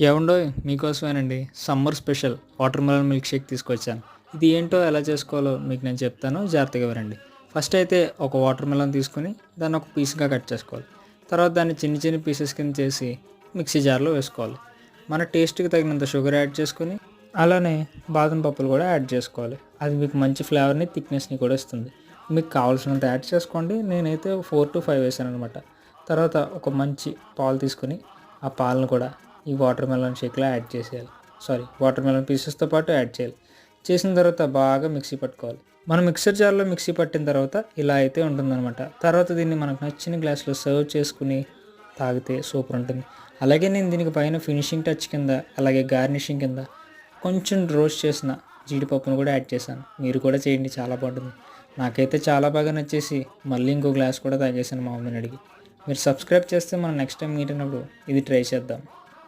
ఏవండోయ్ మీకోసమేనండి summer special watermelon milkshake తీసుకొచ్చాను. ఇది ఏంటో ఎలా చేసుకోవాలో మీకు నేను చెప్తాను, జాగ్రత్తగా వినండి. ఫస్ట్ అయితే ఒక వాటర్ మెలన్ తీసుకొని దాన్ని ఒక పీస్గా కట్ చేసుకోవాలి. తర్వాత దాన్ని చిన్న చిన్న పీసెస్ కింద చేసి మిక్సీ జార్లో వేసుకోవాలి. మన టేస్ట్కి తగినంత షుగర్ యాడ్ చేసుకొని అలానే బాదం పప్పులు కూడా యాడ్ చేసుకోవాలి. అది మీకు మంచి ఫ్లేవర్ని థిక్నెస్ని కూడా ఇస్తుంది. మీకు కావాల్సినంత యాడ్ చేసుకోండి. నేనైతే 4 to 5 వేసాను అనమాట. తర్వాత ఒక మంచి పాలు తీసుకొని ఆ పాలను కూడా ఈ వాటర్ మెలన్ షేక్లో యాడ్ చేసేయాలి. వాటర్ మెలన్ పీసెస్తో పాటు యాడ్ చేయాలి. చేసిన తర్వాత బాగా మిక్సీ పట్టుకోవాలి. మనం మిక్సర్ జార్లో మిక్సీ పట్టిన తర్వాత ఇలా అయితే ఉంటుందన్నమాట. తర్వాత దీన్ని మనకు నచ్చిన గ్లాస్లో సర్వ్ చేసుకుని తాగితే సూపర్ ఉంటుంది. అలాగే నేను దీనికి పైన ఫినిషింగ్ టచ్ కింద, అలాగే గార్నిషింగ్ కింద కొంచెం రోస్ట్ చేసిన జీడిపప్పును కూడా యాడ్ చేశాను. మీరు కూడా చేయండి, చాలా బాగుంటుంది. నాకైతే చాలా బాగా నచ్చేసి మళ్ళీ ఇంకో గ్లాస్ కూడా తాగేసాను మా మమ్మీని అడిగి. మీరు సబ్స్క్రైబ్ చేస్తే మనం నెక్స్ట్ టైం మీట్ అయినప్పుడు ఇది ట్రై చేద్దాం.